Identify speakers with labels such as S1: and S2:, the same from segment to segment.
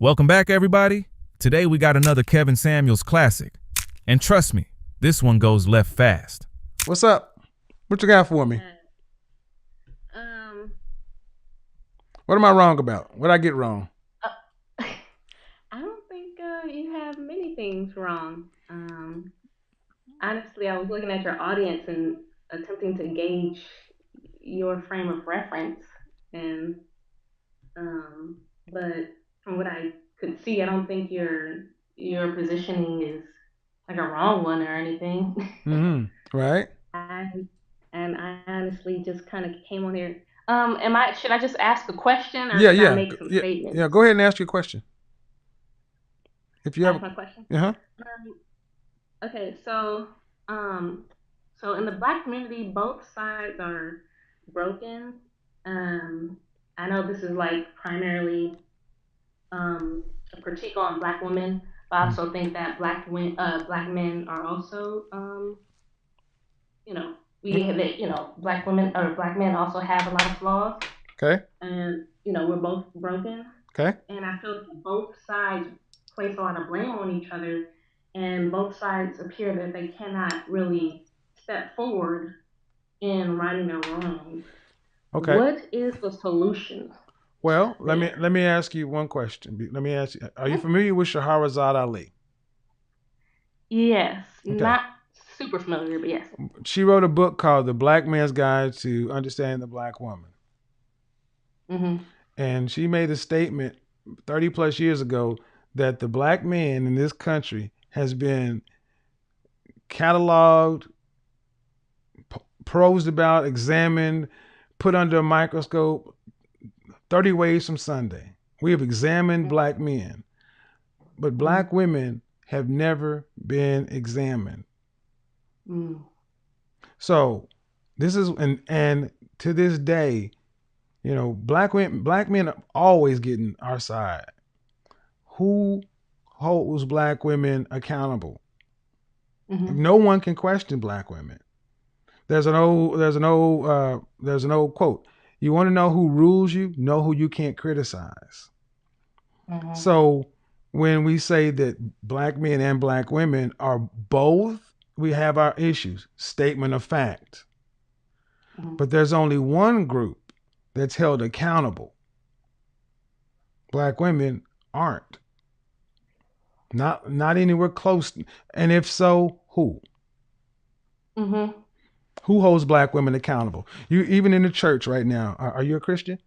S1: Welcome back, everybody. Today we got another Kevin Samuels classic. And trust me, this one goes left fast.
S2: What's up? What you got for me?
S3: Um,
S2: What am I wrong about? What I get wrong?
S3: I don't think you have many things wrong. Honestly, I was looking at your audience and attempting to gauge your frame of reference, and um, but from what I could see, I don't think your positioning is like a wrong one or anything.
S2: Right?
S3: I and I honestly just kind of came on here. Am I? Should I just ask a question or
S2: Yeah,
S3: should I
S2: yeah,
S3: make some
S2: yeah, yeah.
S3: statements?
S2: Go ahead and ask your question. If you have,
S3: Ask my question.
S2: uh huh.
S3: Um, okay, um, so in the black community, both sides are broken. Um, I know this is like primarily a critique on black women, but I also think that black men are also, you know, black women or black men also have a lot of flaws,
S2: Okay.
S3: and we're both broken.
S2: Okay.
S3: And I feel like both sides place a lot of blame on each other, and both sides appear that they cannot really step forward in righting their wrongs.
S2: Okay.
S3: What is the solution
S2: Well,
S3: there?
S2: let me ask you one question. Let me ask you: are you
S3: Okay.
S2: familiar with Shahrazad Ali?
S3: Yes,
S2: Okay.
S3: not super familiar, but yes.
S2: She wrote a book called The Black Man's Guide to Understanding the Black Woman,
S3: Mhm.
S2: and she made a statement 30 plus years ago that the black man in this country has been cataloged, prosed about, examined, put under a microscope 30 ways from Sunday. We have examined black men, but
S3: Mhm.
S2: black women have never been examined.
S3: Mhm.
S2: So this is and to this day, black men are always getting our side. Who holds black women accountable?
S3: Mhm.
S2: No one can question black women. There's an old quote. You want to know who rules you? Know who you can't criticize.
S3: Mhm.
S2: So when we say that black men and black women are both, we have our issues. Statement of fact.
S3: Mhm.
S2: But there's only one group that's held accountable. Black women aren't. Not anywhere close. And if so, who?
S3: Mhm.
S2: Who holds black women accountable? You even in the church right now. Are you a Christian?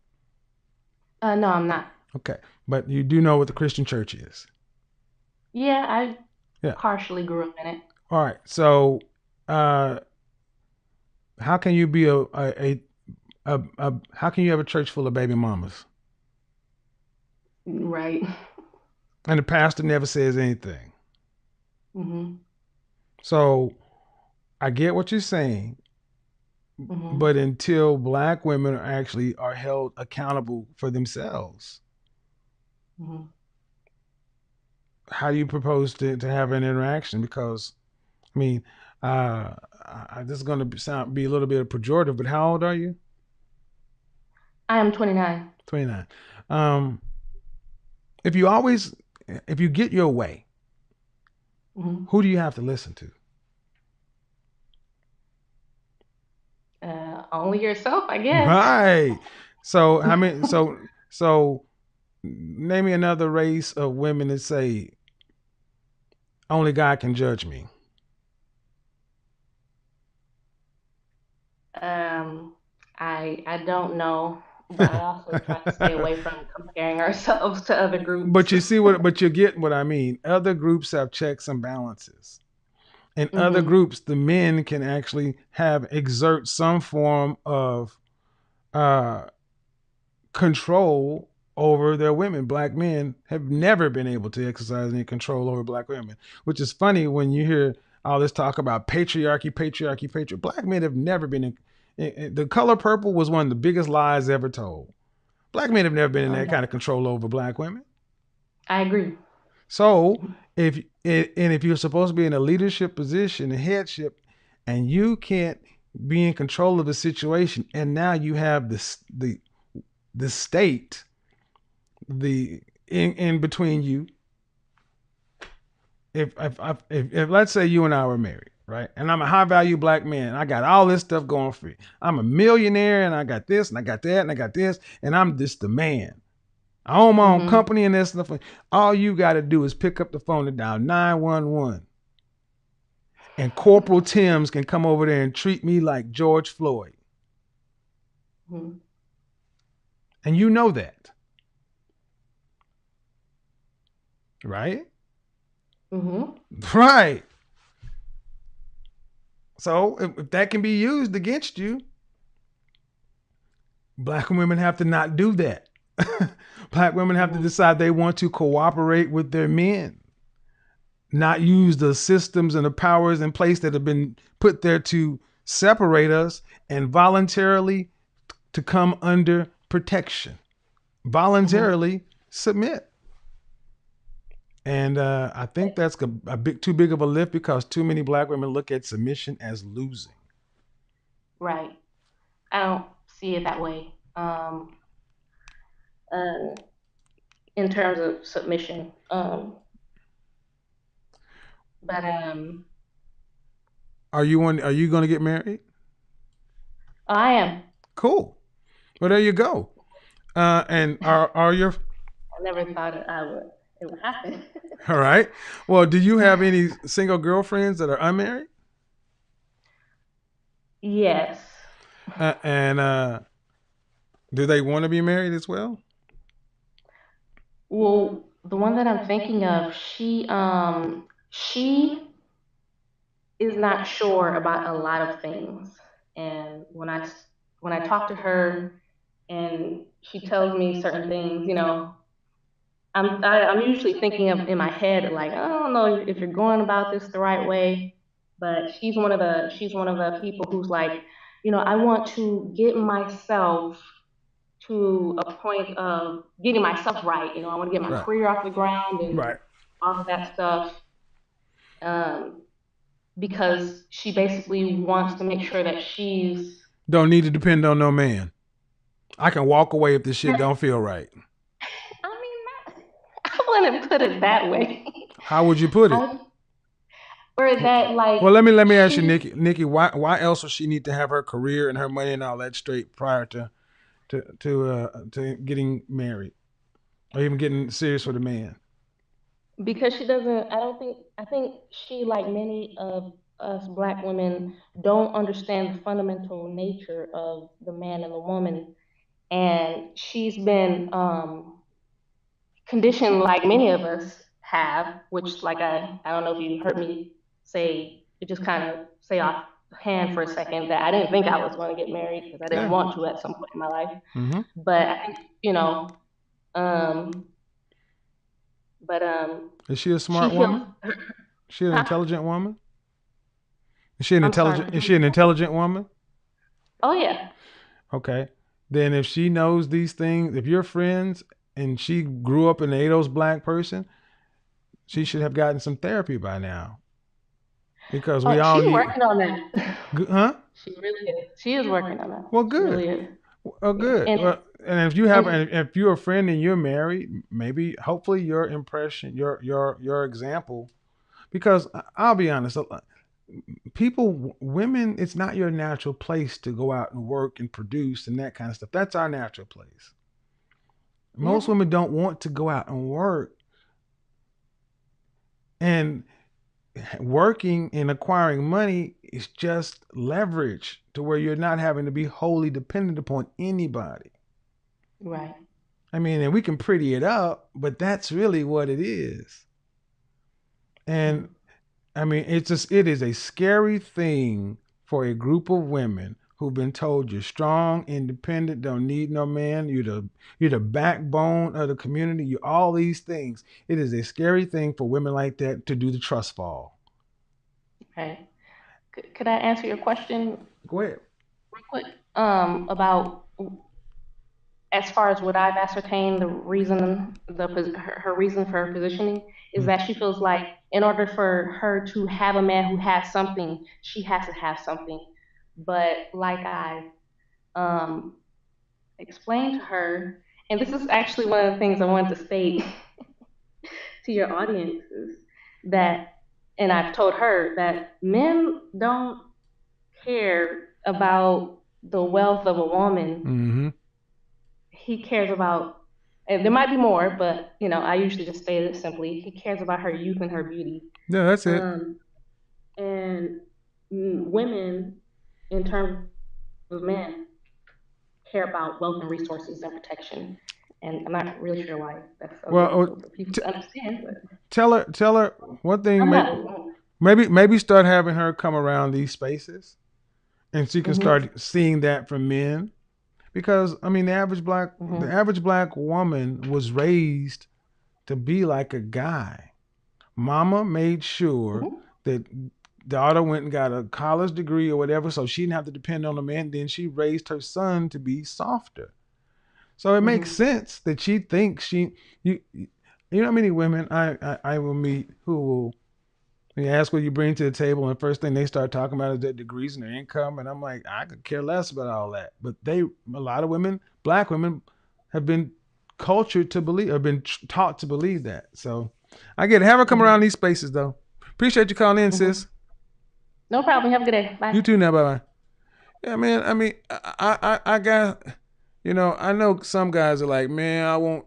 S3: No, I'm not.
S2: Okay. But you do know what the Christian church is.
S3: Yeah, I
S2: Yeah.
S3: partially grew up in it.
S2: All right. So uh how can you be how can you have a church full of baby mamas
S3: Right.
S2: and the pastor never says anything?
S3: Mhm.
S2: So I get what you're saying,
S3: Mhm.
S2: but until black women are held accountable for themselves,
S3: Mhm.
S2: how do you propose to have an interaction? Because I mean, this is going to be a little bit pejorative, but how old are you?
S3: I am 29.
S2: 29. Um, if you always, if you get your way,
S3: Mhm.
S2: who do you have to listen to?
S3: Only yourself, I guess.
S2: Right. So how many? So name me another race of women that say only God can judge me.
S3: Um, I don't know, but I also try to stay away from comparing ourselves to other
S2: But
S3: groups.
S2: you see what? But you get what I mean. Other groups have checks and balances. In other
S3: Mhm.
S2: groups, the men can actually have exert some form of uh, control over their women. Black men have never been able to exercise any control over black women, which is funny when you hear all this talk about patriarchy, patriarchy, patriarchy. Black men have never been the color purple was one of the biggest lies ever told. Black men have never been in
S3: Oh
S2: that kind
S3: yeah,
S2: of control over black women.
S3: I agree.
S2: So if you're supposed to be in a leadership position, a headship, and you can't be in control of the situation, and now you have the state, the in between you. If let's say you and I were married, right? And I'm a high value black man. I got all this stuff going for me. I'm a millionaire and I got this and I got that and I got this and I'm just the man. I own my own company and this stuff. All you got to do is pick up the phone and dial 911. And Corporal Timms can come over there and treat me like George Floyd. And you know that. Right? Right. So if that can be used against you, black women have to not do that. Black women have to decide they want to cooperate with their men, not use the systems and the powers in place that have been put there to separate us, and voluntarily to come under protection, voluntarily submit. And I think that's a bit too big of a lift because too many black women look at submission as losing.
S3: Right. I don't see it that way. In terms of submission. But
S2: Are you going to get married?
S3: I am.
S2: Cool. Well, there you go. And are your
S3: I never thought it would happen.
S2: All right. Well, do you have any single girlfriends that are unmarried?
S3: Yes.
S2: And do they want to be married as well?
S3: Well, the one that I'm thinking of, she is not sure about a lot of things. And when I talk to her and she tells me certain things, I'm usually thinking of in my head like, I don't know if you're going about this the right way. But she's one of the people who's like, I want to get myself to a point of getting myself right. I want to get my career off the ground and all of that stuff. Because she basically wants to make sure that she's
S2: don't need to depend on no man. I can walk away if this shit don't feel right.
S3: I mean, I wouldn't put it that way.
S2: How would you put it?
S3: Or that like.
S2: Well, let me ask you, Nikki, why else would she need to have her career and her money and all that straight prior to getting married or even getting serious with a man?
S3: Because she doesn't. I think she, like many of us black women, don't understand the fundamental nature of the man and the woman, and she's been conditioned like many of us have, which like I don't know if you heard me say, it just kind of say off hand for a second that I didn't think I was going to get married because I didn't want to at some point in my life. But I think,
S2: is she a smart woman? Is she an intelligent woman? Is she an intelligent woman?
S3: Oh yeah.
S2: Okay. Then if she knows these things, if you're friends and she grew up an ADOS black person, she should have gotten some therapy by now. Because we all
S3: she's working on that.
S2: Huh?
S3: She really is. She is working on that.
S2: Well, good. Really is. Well, good. And if you have, if you're a friend and you're married, maybe, hopefully, your impression, your example, because I'll be honest, women, it's not your natural place to go out and work and produce and that kind of stuff. That's our natural place. Most women don't want to go out and work. And working and acquiring money is just leverage to where you're not having to be wholly dependent upon anybody.
S3: Right.
S2: I mean, and we can pretty it up, but that's really what it is. And I mean, it is a scary thing for a group of women who've been told you're strong, independent, don't need no man, you're the backbone of the community, you're all these things. It is a scary thing for women like that to do the trust fall.
S3: Okay. Could I answer your question?
S2: Go ahead.
S3: Real quick. About as far as what I've ascertained, her reason for her positioning is that she feels like in order for her to have a man who has something, she has to have something. But like I explained to her, And this is actually one of the things I wanted to state to your audiences that, and I've told her that men don't care about the wealth of a woman.
S2: Mm-hmm.
S3: He cares about, and there might be more, but I usually just state it simply. He cares about her youth and her beauty.
S2: Yeah, that's it.
S3: And women, in terms of men, care about wealth and resources and protection. And I'm not really sure why that's so difficult for people to understand. But
S2: tell her one thing. Maybe start having her come around these spaces, and she can start seeing that from men. Because I mean, the average black woman was raised to be like a guy. Mama made sure that daughter went and got a college degree or whatever, so she didn't have to depend on a man. Then she raised her son to be softer. So it makes sense that she thinks you know how many women I will meet who will, you ask what you bring to the table, and the first thing they start talking about is their degrees and their income, and I'm like, I could care less about all that. But a lot of women, black women, have been cultured to believe, or been taught to believe that. So I get it. Have her come around these spaces, though. Appreciate you calling in, sis.
S3: No problem. Have a good day. Bye.
S2: You too now. Bye-bye. Yeah, man. I mean, I got, I know some guys are like, man, I want,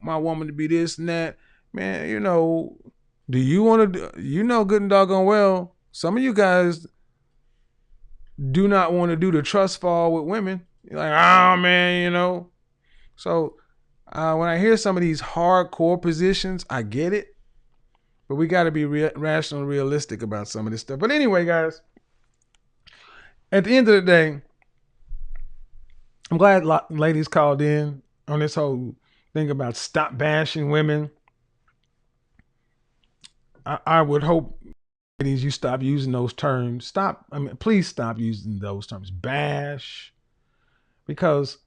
S2: my woman to be this and that. Man, do you want to do, good and doggone well, some of you guys do not want to do the trust fall with women. You're like, oh, man, So when I hear some of these hardcore positions, I get it. But we got to be rational and realistic about some of this stuff. But anyway, guys, at the end of the day, I'm glad ladies called in on this whole thing about stop bashing women. I would hope, ladies, you stop using those terms. Please stop using those terms. Bash. Because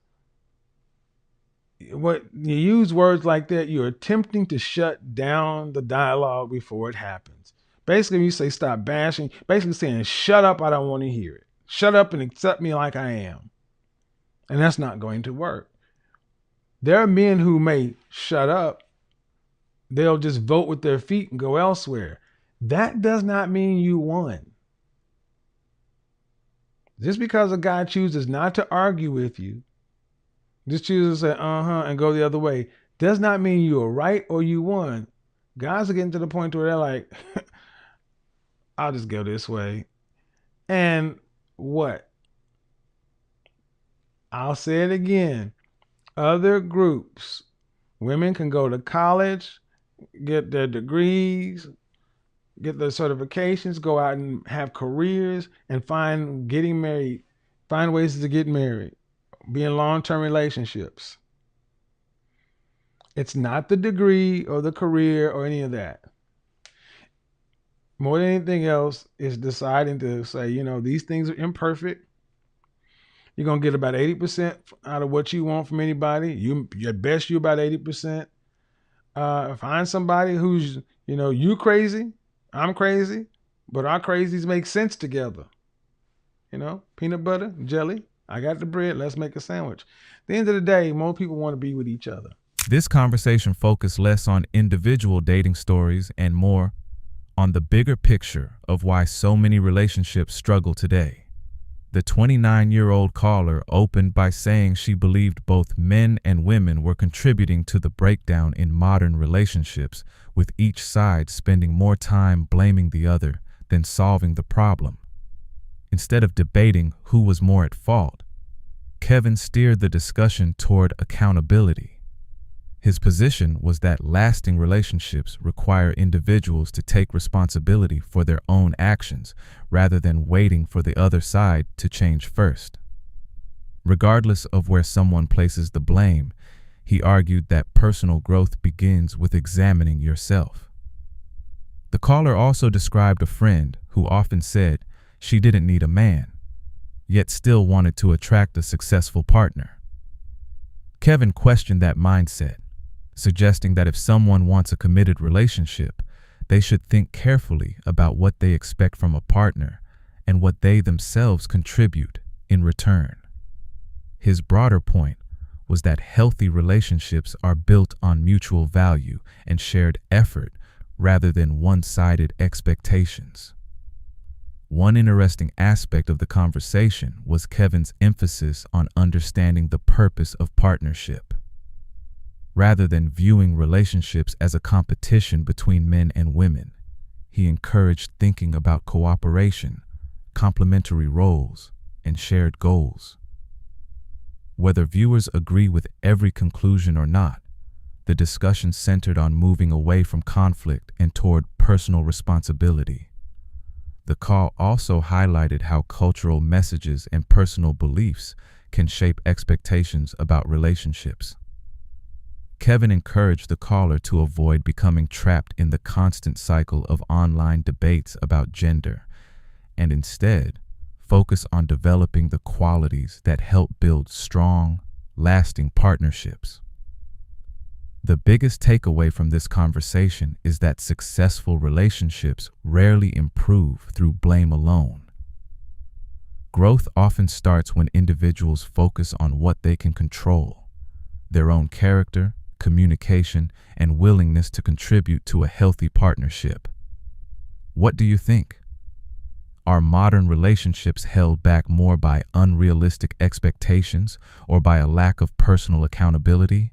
S2: what you use words like that, you're attempting to shut down the dialogue before it happens. Basically, when you say stop bashing, basically saying, shut up, I don't want to hear it. Shut up and accept me like I am. And that's not going to work. There are men who may shut up. They'll just vote with their feet and go elsewhere. That does not mean you won. Just because a guy chooses not to argue with you, just chooses to say, and go the other way, does not mean you are right or you won. Guys are getting to the point where they're like, I'll just go this way. And what? I'll say it again. Other groups, women can go to college, get their degrees, get their certifications, go out and have careers, and find ways to get married, be in long-term relationships. It's not the degree or the career or any of that. More than anything else, is deciding to say, these things are imperfect. You're going to get about 80% out of what you want from anybody. At best, you're about 80%. Find somebody who's, you crazy, I'm crazy, but our crazies make sense together. Peanut butter, jelly, I got the bread, let's make a sandwich. At the end of the day, more people want to be with each other.
S1: This conversation focused less on individual dating stories and more on the bigger picture of why so many relationships struggle today. The 29-year-old caller opened by saying she believed both men and women were contributing to the breakdown in modern relationships, with each side spending more time blaming the other than solving the problem. Instead of debating who was more at fault, Kevin steered the discussion toward accountability. His position was that lasting relationships require individuals to take responsibility for their own actions rather than waiting for the other side to change first. Regardless of where someone places the blame, he argued that personal growth begins with examining yourself. The caller also described a friend who often said she didn't need a man, yet still wanted to attract a successful partner. Kevin questioned that mindset, suggesting that if someone wants a committed relationship, they should think carefully about what they expect from a partner and what they themselves contribute in return. His broader point was that healthy relationships are built on mutual value and shared effort rather than one-sided expectations. One interesting aspect of the conversation was Kevin's emphasis on understanding the purpose of partnership. Rather than viewing relationships as a competition between men and women, he encouraged thinking about cooperation, complementary roles, and shared goals. Whether viewers agree with every conclusion or not, the discussion centered on moving away from conflict and toward personal responsibility. The call also highlighted how cultural messages and personal beliefs can shape expectations about relationships. Kevin encouraged the caller to avoid becoming trapped in the constant cycle of online debates about gender, and instead focus on developing the qualities that help build strong, lasting partnerships. The biggest takeaway from this conversation is that successful relationships rarely improve through blame alone. Growth often starts when individuals focus on what they can control: their own character, communication, and willingness to contribute to a healthy partnership. What do you think? Are modern relationships held back more by unrealistic expectations or by a lack of personal accountability?